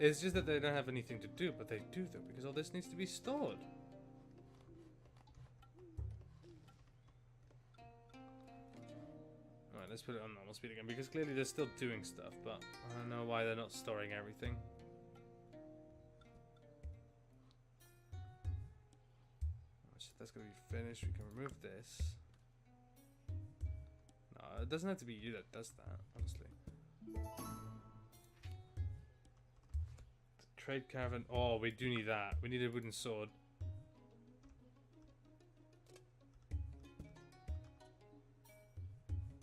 It's just that they don't have anything to do, but they do though, because all this needs to be stored. Alright, let's put it on normal speed again, because clearly they're still doing stuff, but I don't know why they're not storing everything. So that's going to be finished. We can remove this. No, it doesn't have to be you that does that, honestly. The trade caravan. Oh, we do need that. We need a wooden sword.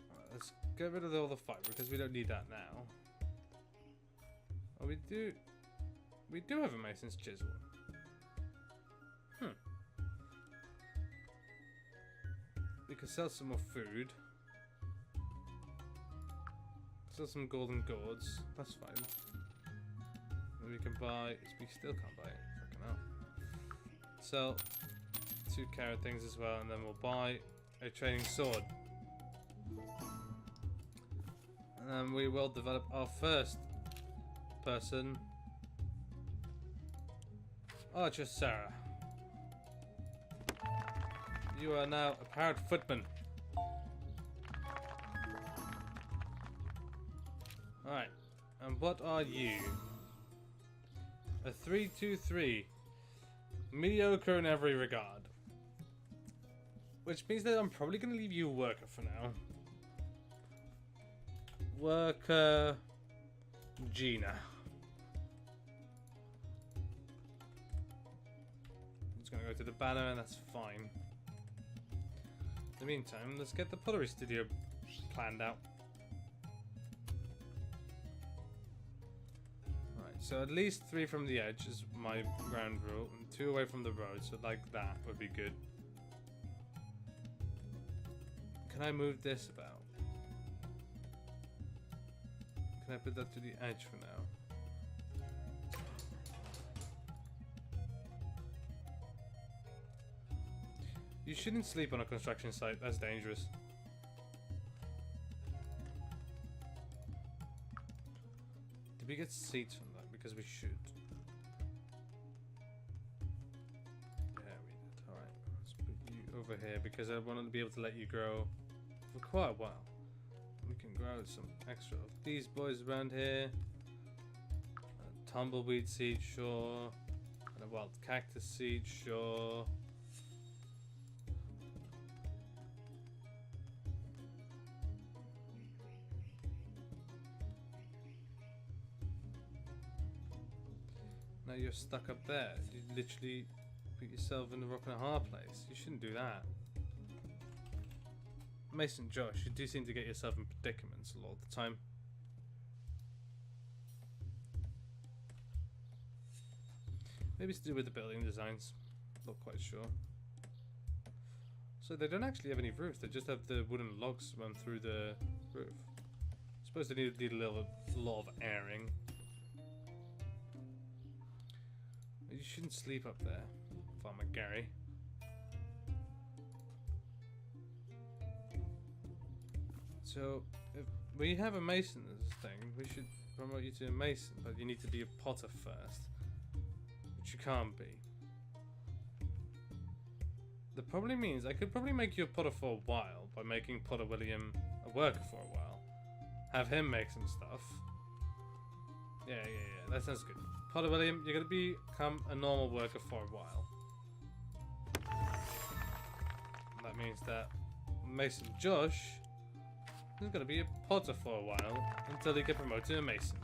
Alright, let's get rid of all the fiber because we don't need that now. Oh, we do. We do have a mason's chisel. We can sell some more food. Sell some golden gourds. That's fine. And we can buy. We still can't buy it. Fucking hell. Sell 2 carrot things as well, and then we'll buy a training sword. And then we will develop our first person. Archer Sarah. You are now a parrot footman. Alright. And what are you? A 323. Mediocre in every regard. Which means that I'm probably going to leave you a worker for now. Worker Gina. I'm just going to go to the banner and that's fine. In the meantime, let's get the pottery studio planned out. Right, so at least 3 from the edge is my ground rule, and 2 away from the road, so like that would be good. Can I move this about? Can I put that to the edge for now? You shouldn't sleep on a construction site, that's dangerous. Did we get seeds from that? Because we should. Yeah, we did. Alright, let's put you over here because I wanted to be able to let you grow for quite a while. We can grow some extra of these boys around here. A tumbleweed seed, sure. And a wild cactus seed, sure. Now you're stuck up there. You literally put yourself in a rock and a hard place. You shouldn't do that. Mason Josh, you do seem to get yourself in predicaments a lot of the time. Maybe it's to do with the building designs. Not quite sure. So they don't actually have any roofs. They just have the wooden logs run through the roof. I suppose they need a lot of airing. You shouldn't sleep up there, Farmer Gary. So, if we have a mason as a thing, we should promote you to a mason, but you need to be a potter first. Which you can't be. That probably means I could probably make you a potter for a while by making Potter William a worker for a while. Have him make some stuff. Yeah, that sounds good. Potter William, you're going to become a normal worker for a while. And that means that Mason Josh is going to be a potter for a while until he gets promoted to a mason.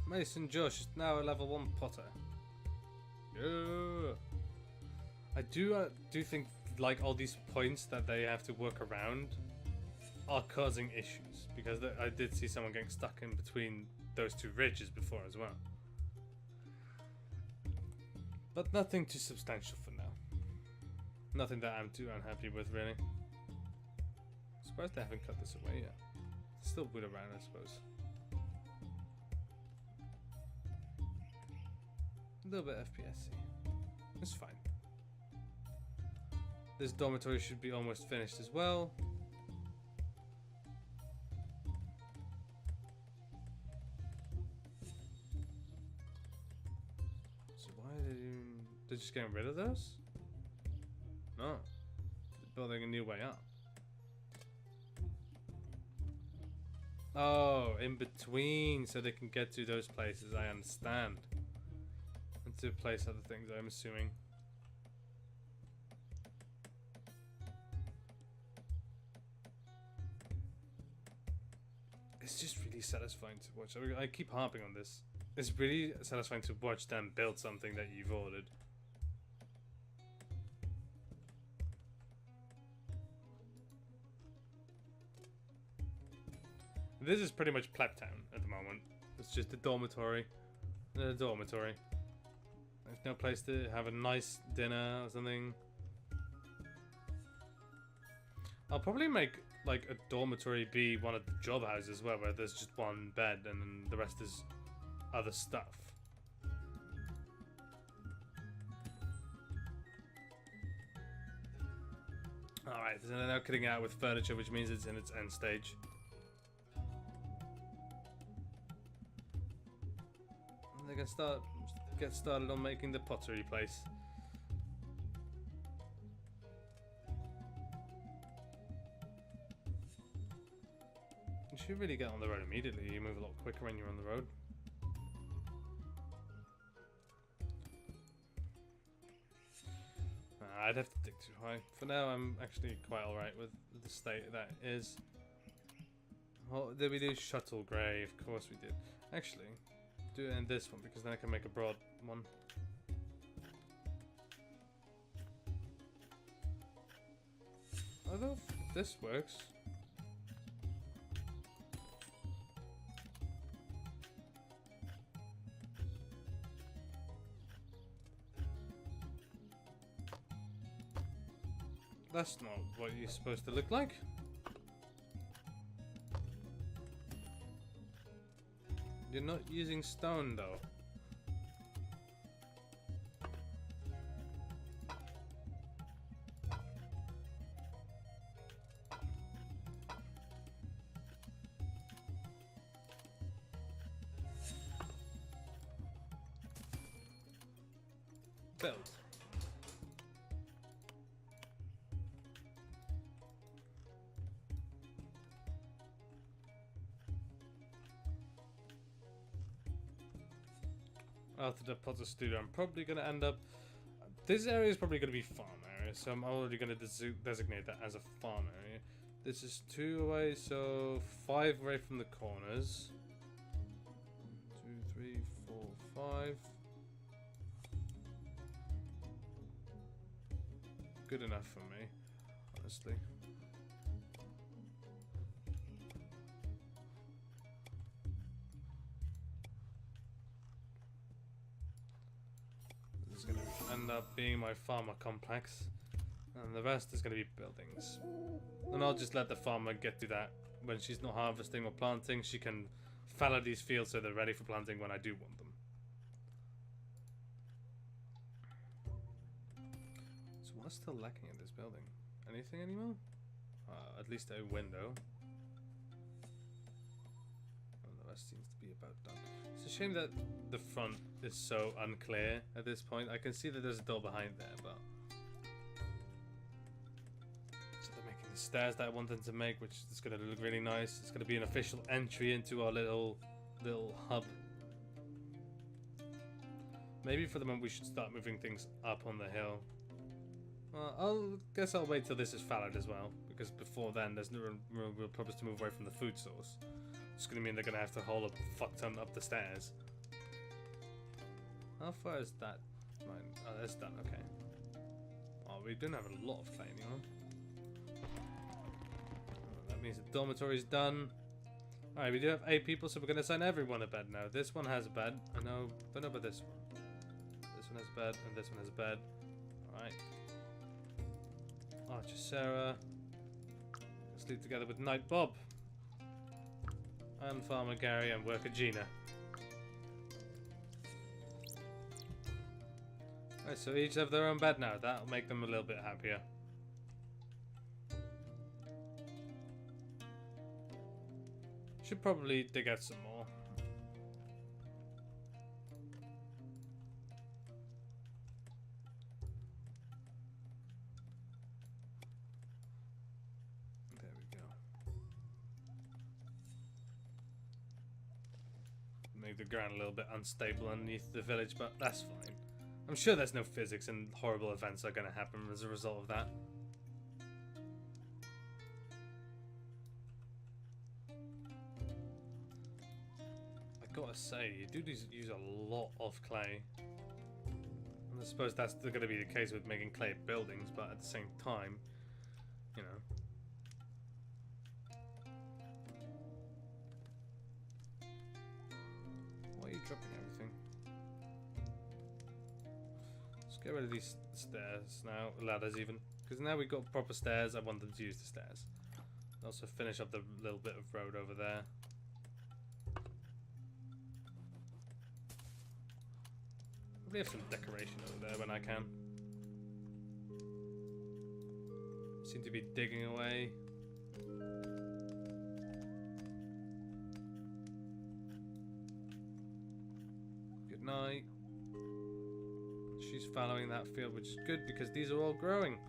Mason Josh is now a level 1 potter. Yeah. I do think like all these points that they have to work around are causing issues because I did see someone getting stuck in between those 2 ridges before as well. But nothing too substantial for now. Nothing that I'm too unhappy with really. Surprised they haven't cut this away yet. There's still wood around, I suppose. A little bit FPS-y. It's fine. This dormitory should be almost finished as well. So why are they just getting rid of those? No. They're building a new way up. Oh, in between, so they can get to those places, I understand. And to place other things, I'm assuming. It's just really satisfying to watch. I keep harping on this. It's really satisfying to watch them build something that you've ordered. This is pretty much Pleb Town at the moment. It's just a dormitory. And a dormitory. There's no place to have a nice dinner or something. I'll probably make like a dormitory be one of the job houses as well, where there's just one bed and then the rest is other stuff. Alright, so they're now cutting out with furniture, which means it's in its end stage. And they can get started on making the pottery place. You should really get on the road immediately. You move a lot quicker when you're on the road. I'd have to dig too high. For now, I'm actually quite alright with the state that is. Oh, did we do shuttle grey? Of course we did. Actually, do it in this one because then I can make a broad one. Although if this works. That's not what you're supposed to look like. You're not using stone though. Build. After the Potter Studio, I'm probably going to end up... This area is probably going to be farm area, so I'm already going to designate that as a farm area. This is 2 away, so 5 away from the corners. 1, 2, 3, 4, 5. Good enough for me, honestly. This is going to end up being my farmer complex, and the rest is going to be buildings. And I'll just let the farmer get to that. When she's not harvesting or planting, she can fallow these fields so they're ready for planting when I do want them. So what's still lacking in this building? Anything anymore? At least a window. And the rest seems to be about done. It's a shame that the front is so unclear at this point. I can see that there's a door behind there, but... So they're making the stairs that I want them to make, which is going to look really nice. It's going to be an official entry into our little hub. Maybe for the moment we should start moving things up on the hill. Well, guess I'll wait till this is fallowed as well, because before then there's no real purpose to move away from the food source. It's going to mean they're going to have to haul a fuck ton up the stairs. How far is that? Oh, that's done, okay. Oh, we didn't have a lot of clay anymore. That means the dormitory's done. Alright, we do have 8 people, so we're going to assign everyone a bed now. This one has a bed. I know, don't know about this one. This one has a bed, and this one has a bed. Alright. Archer Sarah. Sleep together with Knight Bob. And Farmer Gary and Worker Gina. Alright, so each have their own bed now. That'll make them a little bit happier. Should probably dig out some more. There we go. Make the ground a little bit unstable underneath the village, but that's fine. I'm sure there's no physics and horrible events are going to happen as a result of that. I gotta say, you do use a lot of clay. And I suppose that's going to be the case with making clay buildings, but at the same time, you know. Why are you dropping everything? Let's get rid of these stairs now, ladders even. Because now we've got proper stairs, I want them to use the stairs. Also finish up the little bit of road over there. Probably have some decoration over there when I can. Seem to be digging away. Good night. She's following that field, which is good because these are all growing.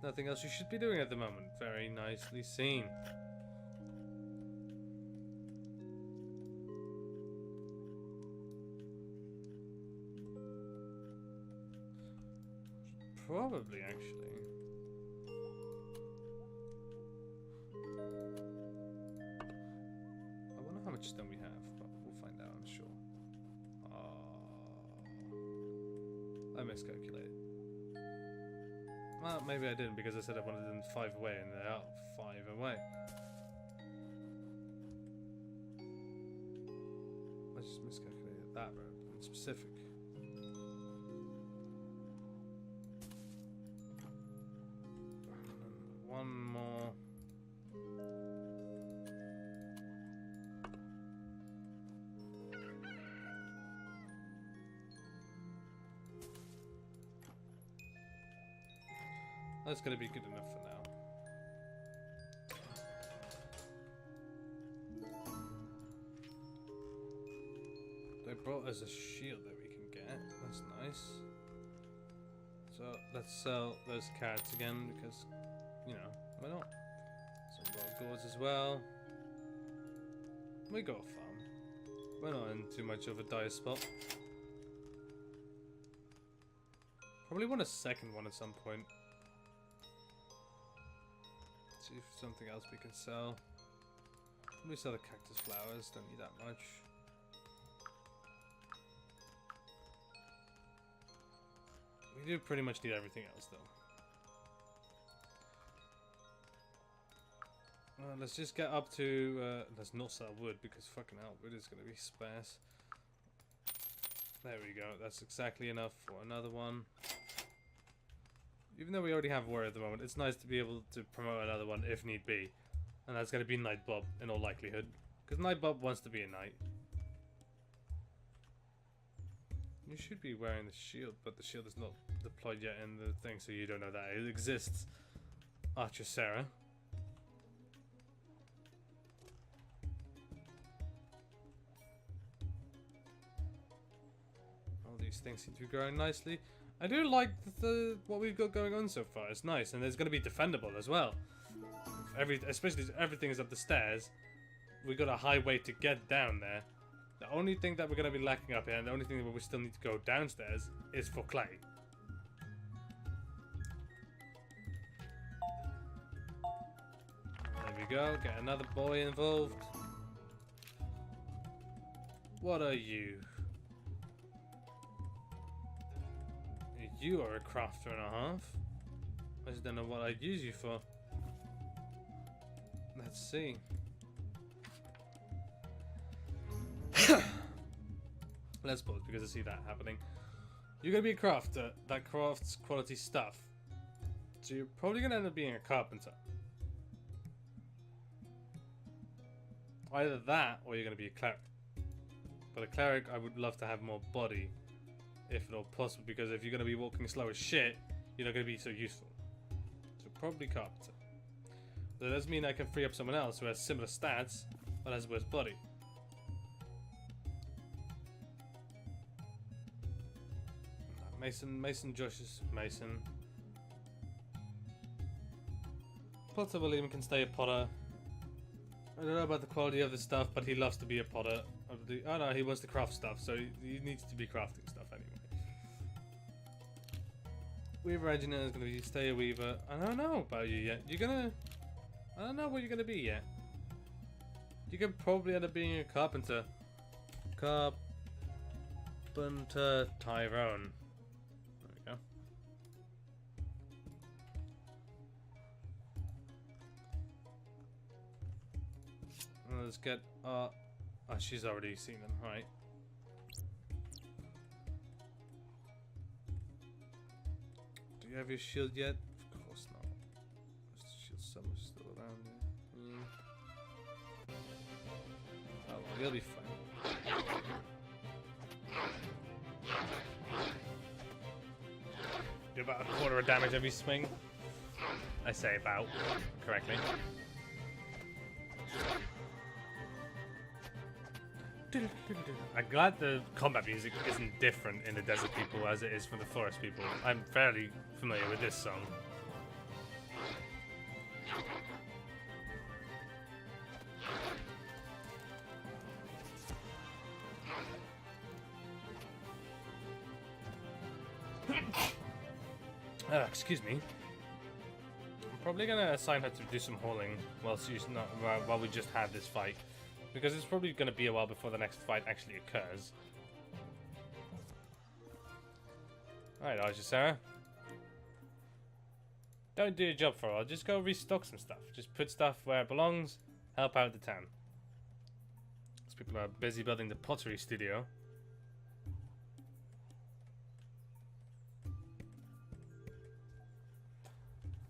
There's nothing else you should be doing at the moment. Very nicely seen. Probably, actually. I wonder how much stone we have, but we'll find out, I'm sure. I miscalculated. Well, maybe I didn't because I said I wanted them 5 away and they are 5 away. I just miscalculated that road in specific. One more. That's gonna be good enough for now. They brought us a shield that we can get. That's nice. So let's sell those carrots again because, you know, why not? Some wild gourds as well. We got a farm. We're not in too much of a dire spot. Probably want a second one at some point. See if something else we can sell. Let me sell the cactus flowers, don't need that much. We do pretty much need everything else though. Let's just get up to, let's not sell wood because fucking hell, wood is going to be sparse. There we go, that's exactly enough for another one. Even though we already have war at the moment, it's nice to be able to promote another one if need be. And that's going to be Night Bob in all likelihood. Because Night Bob wants to be a knight. You should be wearing the shield, but the shield is not deployed yet in the thing, so you don't know that it exists. Archer Sarah. All these things seem to be growing nicely. I do like what we've got going on so far. It's nice, and it's going to be defendable as well. Especially if everything is up the stairs. We got a highway to get down there. The only thing that we're going to be lacking up here, and the only thing that we still need to go downstairs, is for clay. There we go. Get another boy involved. What are you? You are a crafter and a half. I just don't know what I'd use you for. Let's see. Let's pause because I see that happening. You're going to be a crafter that crafts quality stuff. So you're probably going to end up being a carpenter. Either that or you're going to be a cleric. But a cleric, I would love to have more body. If at all possible, because if you're going to be walking slow as shit, you're not going to be so useful. So probably carpenter. That does mean I can free up someone else who has similar stats Well, has worse body. Mason, Josh is Mason. Potter William can stay a potter. I don't know about the quality of the stuff, but he loves to be a potter. Oh no, he wants to craft stuff, so he needs to be crafting stuff anyway. Weaver engineer is gonna be stay a weaver. I don't know about you yet. I don't know what you're gonna be yet. You could probably end up being a carpenter. Carpenter Tyrone. There we go. Let's get oh, she's already seen them, right? Do you have your shield yet? Of course not. The shield somewhere still around here. Oh, well, you'll be fine. Do about a quarter of damage every swing. I say about correctly. I'm glad the combat music isn't different in the desert people as it is for the forest people. I'm fairly familiar with this song. Excuse me. I'm probably gonna assign her to do some hauling while she's not while we just had this fight. Because it's probably going to be a while before the next fight actually occurs. Alright, Archer Sarah. Don't do your job for a while. Just go restock some stuff. Just put stuff where it belongs. Help out the town. These people are busy building the pottery studio.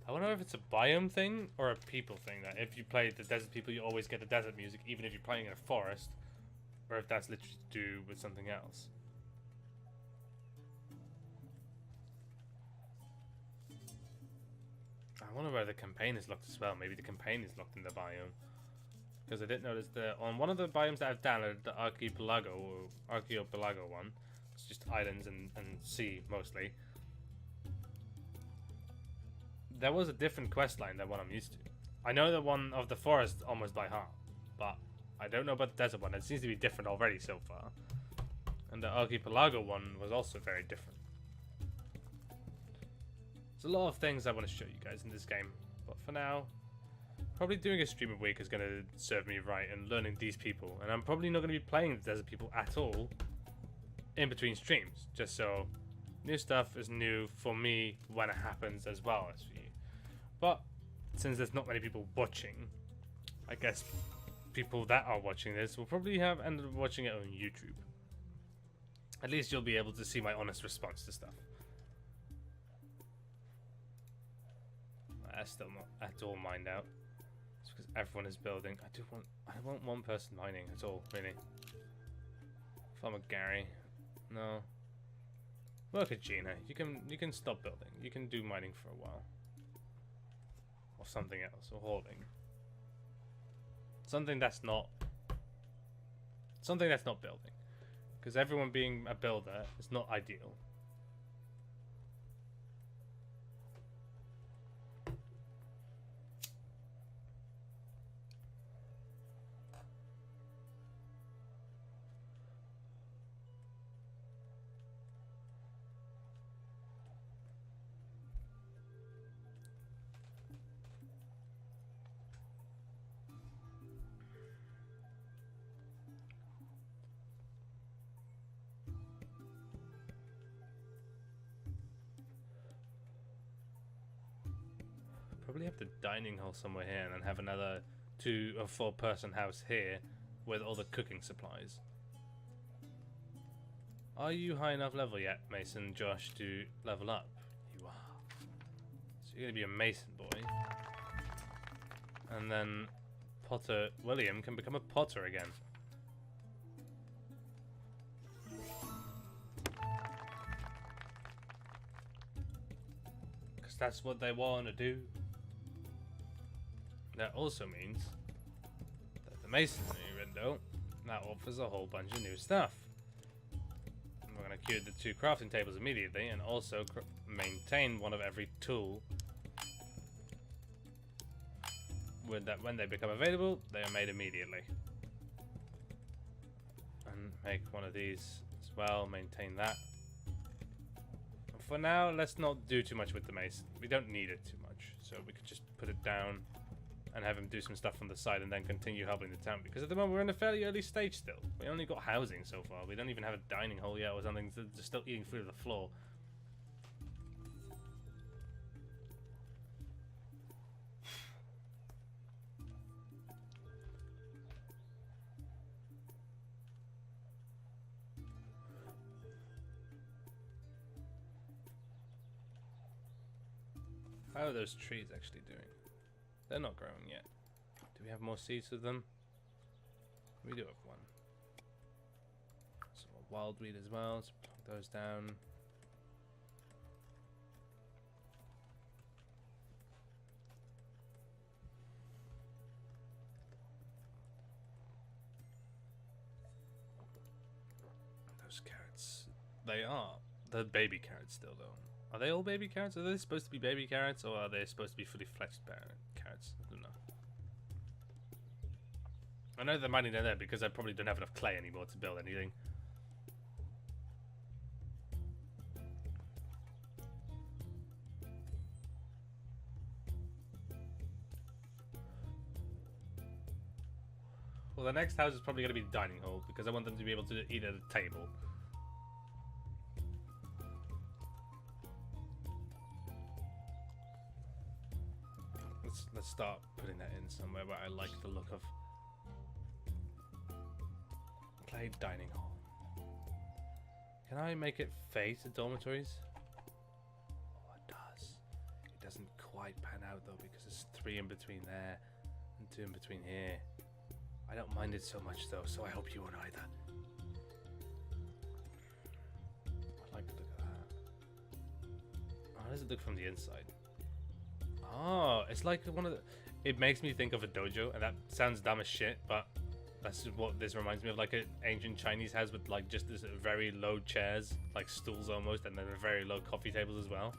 I wonder if it's a biome thing or a people thing, that if you play the desert people you always get the desert music even if you're playing in a forest, or if that's literally to do with something else. I wonder where the campaign is locked as well. Maybe the campaign is locked in the biome. Because I didn't notice that on one of the biomes that I've downloaded, the Archipelago one, it's just islands and sea mostly. There was a different quest line than what I'm used to. I know the one of the forest almost by heart, but I don't know about the desert one. It seems to be different already so far. And the Archipelago one was also very different. There's a lot of things I want to show you guys in this game, but for now, probably doing a stream a week is going to serve me right and learning these people. And I'm probably not going to be playing the desert people at all in between streams, just so new stuff is new for me when it happens as well as for you. But since there's not many people watching, I guess people that are watching this will probably have ended up watching it on YouTube. At least you'll be able to see my honest response to stuff. That's still not at all mined out. It's because everyone is building. I don't want one person mining at all, really. Farmer Gary. No. Work at Gina. You can stop building. You can do mining for a while. Or something else. Or hoarding. Something that's not building. Because everyone being a builder is not ideal. Probably have the dining hall somewhere here and then have another 2 or 4 person house here with all the cooking supplies. Are you high enough level yet, Mason, Josh, to level up? You are. So you're going to be a Mason boy. And then Potter William can become a Potter again. Because that's what they want to do. That also means that the masonry window, that offers a whole bunch of new stuff. And we're going to queue the 2 crafting tables immediately, and also maintain one of every tool. With that, when they become available, they are made immediately. And make one of these as well, maintain that. And for now, let's not do too much with the mace. We don't need it too much, so we could just put it down and have him do some stuff on the side and then continue helping the town, because at the moment we're in a fairly early stage still. We only got housing so far. We don't even have a dining hall yet or something. They're still eating food on the floor. How are those trees actually doing? They're not growing yet. Do we have more seeds of them? We do have one. Some more wildweed as well. Let's plug those down. Those carrots. They are. They're baby carrots still though. Are they all baby carrots? Are they supposed to be baby carrots, or are they supposed to be fully fleshed carrots? I don't know. I know they're mining down there because I probably don't have enough clay anymore to build anything. Well, the next house is probably going to be the dining hall because I want them to be able to eat at a table. Let's start putting that in somewhere where I like the look of. Clay dining hall. Can I make it face the dormitories? Oh, it does. It doesn't quite pan out though because there's 3 in between there and 2 in between here. I don't mind it so much though, so I hope you won't either. I like the look of that. How does it look from the inside? Oh, it's like one of the... It makes me think of a dojo, and that sounds dumb as shit, but that's what this reminds me of, like an ancient Chinese house with like just this very low chairs, like stools almost, and then very low coffee tables as well.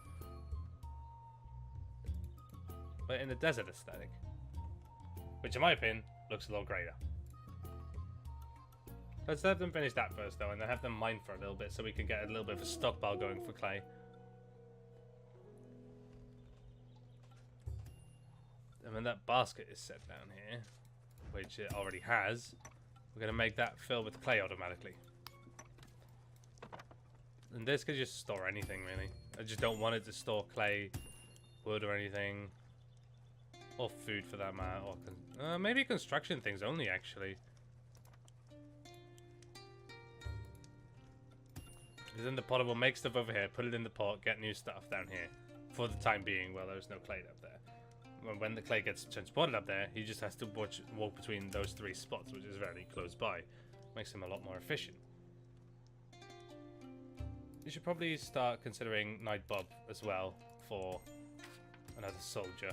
But in a desert aesthetic. Which in my opinion, looks a lot greater. Let's have them finish that first though, and then have them mine for a little bit so we can get a little bit of a stockpile going for clay. And when that basket is set down here, which it already has, we're going to make that fill with clay automatically. And this could just store anything, really. I just don't want it to store clay, wood or anything. Or food for that matter. Or maybe construction things only, actually. Because in the pot, we'll make stuff over here, put it in the pot, get new stuff down here. For the time being, while there's no clay up there. When the clay gets transported up there, he just has to walk between those 3 spots, which is very close by. Makes him a lot more efficient. You should probably start considering Night Bob as well for another soldier.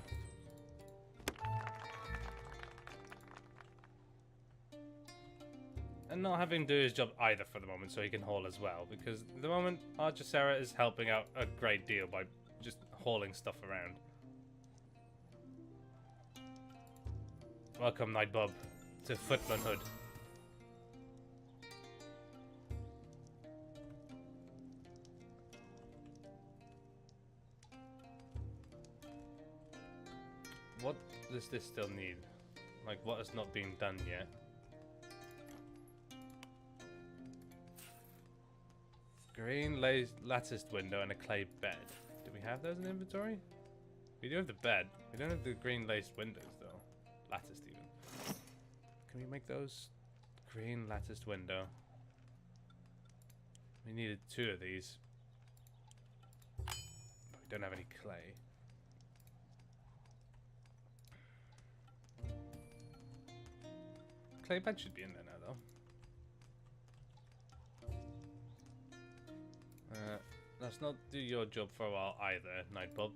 And not having him do his job either for the moment, so he can haul as well. Because at the moment, Archer Sarah is helping out a great deal by just hauling stuff around. Welcome, Night Bob, to Footmanhood. What does this still need? Like, what has not been done yet? Green latticed window and a clay bed. Do we have those in inventory? We do have the bed. We don't have the green laced windows, though. Latticed, even. Can we make those? Green latticed window. We needed 2 of these. But we don't have any clay. Clay bed should be in there now, though. Let's not do your job for a while either, Night Bob.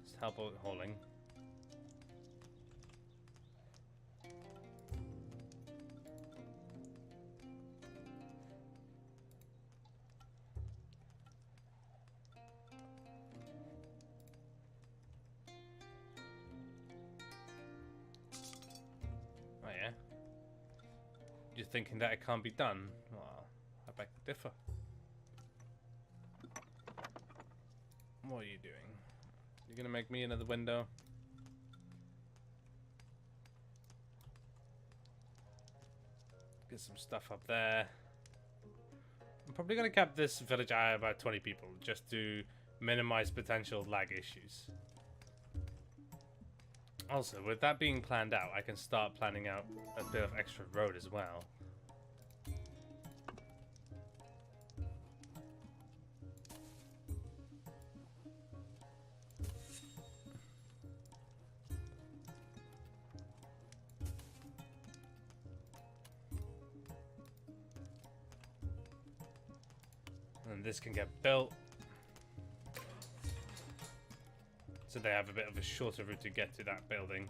Just help out with hauling. You're thinking that it can't be done? Well, I beg to differ. What are you doing? You're gonna make me another window? Get some stuff up there. I'm probably gonna cap this village at about 20 people, just to minimize potential lag issues. Also, with that being planned out, I can start planning out a bit of extra road as well. And this can get built. So they have a bit of a shorter route to get to that building.